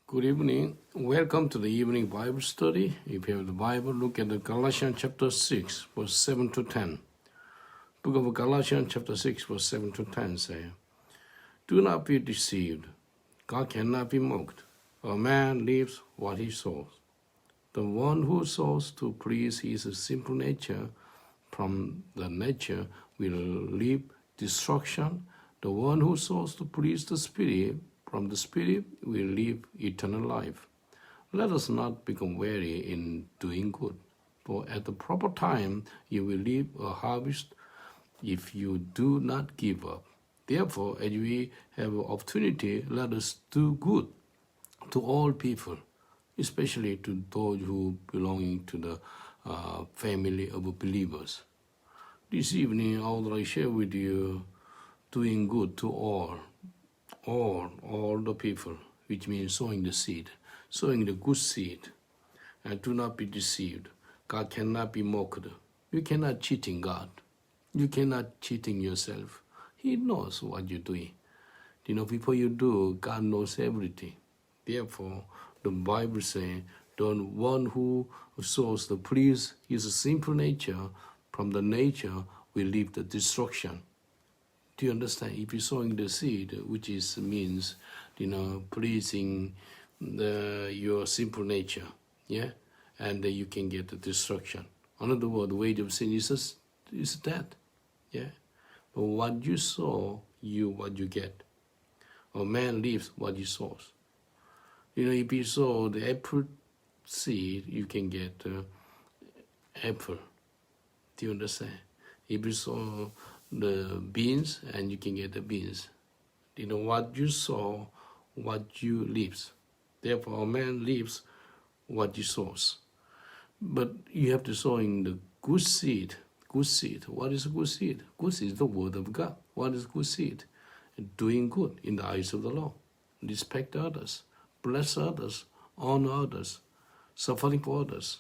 Good evening. Welcome to the evening Bible study. If you have the Bible, look at the Galatians chapter 6, verse 7 to 10. Book of Galatians chapter 6, verse 7 to 10 say, Do not be deceived. God cannot be mocked. A man lives what he sows. The one who sows to please his simple nature from the nature will live destruction. The one who sows to please the Spirit from the Spirit will live eternal life. Let us not become weary in doing good, for at the proper time you will reap a harvest if you do not give up. Therefore, as we have an opportunity, let us do good to all people, especially to those who belong to the family of believers. This evening, I would like to share with you doing good to all the people, which means sowing the seed, sowing the good seed. And do not be deceived. God cannot be mocked. You cannot cheating God. You cannot cheating yourself. He knows what you're doing. Before you do, God knows everything. Therefore, the Bible says, the one who sows the please his simple nature from the nature will leave the destruction. Do you understand? If you're sowing the seed, which means, pleasing your simple nature, yeah, and you can get the destruction. In other words, the wage of sin is death, yeah. But what you sow, what you get. A man lives what he sows. If you sow the apple seed, you can get apple. Do you understand? If you sow the beans, and you can get the beans. What you sow, what you lives. Therefore, a man lives what he sows. But you have to sow in the good seed. Good seed. What is good seed? Good seed is the word of God. What is good seed? Doing good in the eyes of the Lord. Respect others. Bless others. Honor others. Suffering for others.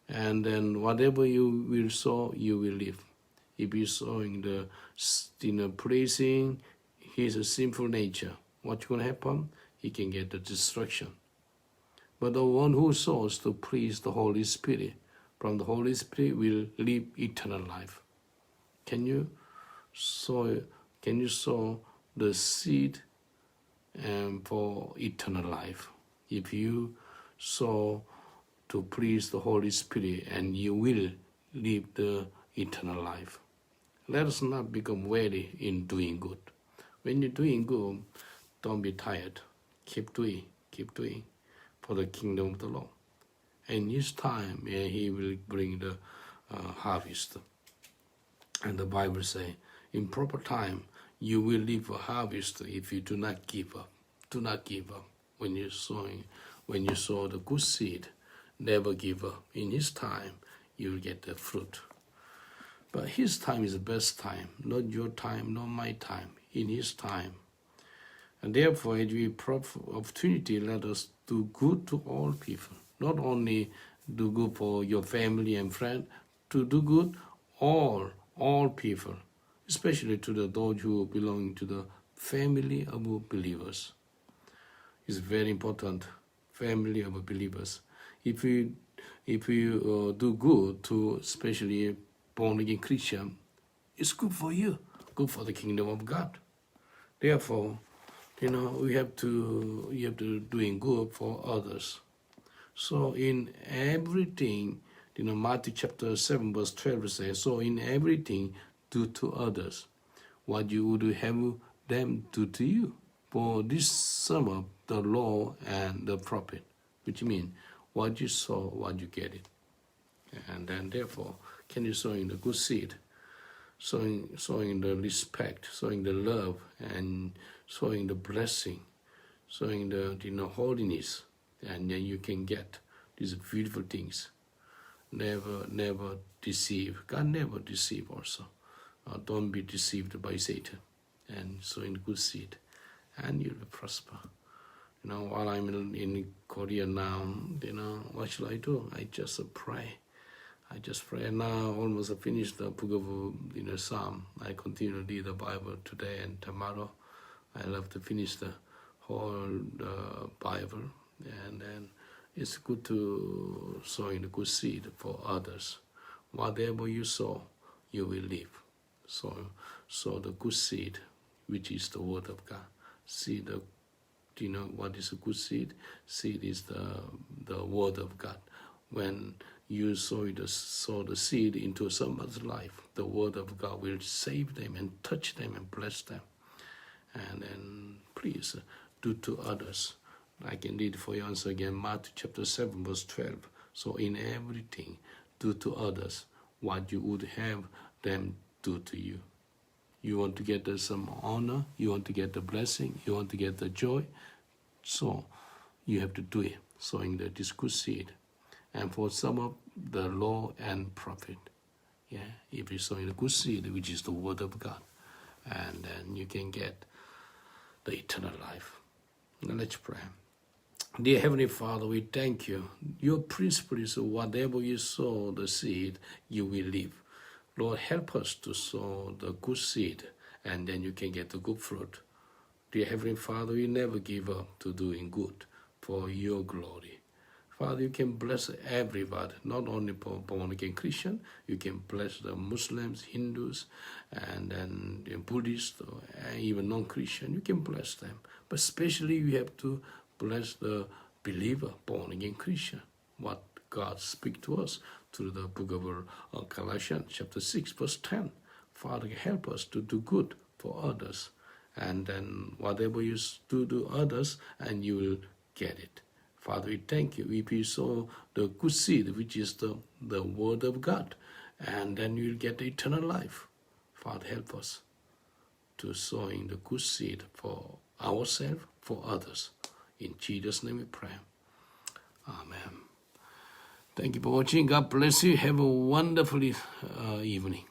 And then whatever you will sow, you will live. If you're sowing the praising his sinful nature, what's going to happen? He can get the destruction. But the one who sows to please the Holy Spirit, from the Holy Spirit will live eternal life. Can you sow the seed for eternal life? If you sow to please the Holy Spirit, and you will live the eternal life. Let us not become weary in doing good. When you're doing good, don't be tired. Keep doing for the kingdom of the Lord. And His time, He will bring the harvest. And the Bible says, in proper time, you will reap a harvest if you do not give up. Do not give up when you sow the good seed. Never give up. In His time, you will get the fruit. But His time is the best time, not your time, not my time, in His time. And therefore, as we have opportunity, let us do good to all people. Not only do good for your family and friends, to do good all people, especially to those who belong to the family of believers. It's very important, family of believers. If we do good to especially born-again Christian, it's good for you, good for the kingdom of God. Therefore, you have to doing good for others. So in everything, Matthew chapter 7 verse 12 says, so in everything do to others what you would have them do to you. For this sum up the law and the prophet, which means what you sow, what you get it. And then therefore, can you sow in the good seed, sowing the respect, sowing the love, and sowing the blessing, sowing the holiness, and then you can get these beautiful things. Never deceive. God never deceive also. Don't be deceived by Satan. And sowing the good seed, and you will prosper. While I'm in Korea now, what should I do? I just pray. And now almost finished the book of Psalm. I continue to read the Bible today and tomorrow. I love to finish the hold the Bible, and then it's good to sowing the good seed for others. Whatever you sow, you will live. So the good seed, which is the word of God. Do you know what is a good seed? Seed is the word of God. When you sow the seed into someone's life, the word of God will save them and touch them and bless them. And then please do to others. I can read for you once again, Matthew chapter 7, verse 12. So in everything, do to others what you would have them do to you. You want to get some honor, you want to get the blessing, you want to get the joy, so you have to do it, sowing the good seed. And for some of the law and prophet, if you sow the good seed, which is the word of God, and then you can get the eternal life. Now let's pray. Dear Heavenly Father, we thank you. Your principle is whatever you sow the seed, you will live. Lord, help us to sow the good seed, and then you can get the good fruit. Dear Heavenly Father, we never give up to doing good for your glory. Father, you can bless everybody, not only born-again Christian, you can bless the Muslims, Hindus, and then the Buddhists, and even non-Christian, you can bless them. But especially you have to bless the believer, born-again Christian, what God speaks to us through the book of Galatians, chapter 6, verse 10. Father, help us to do good for others. And then whatever you do to others, and you will get it. Father, we thank you. If you sow the good seed, which is the word of God, and then you will get eternal life. Father, help us to sowing the good seed for ourselves, for others. In Jesus' name we pray. Amen. Thank you for watching. God bless you. Have a wonderful evening.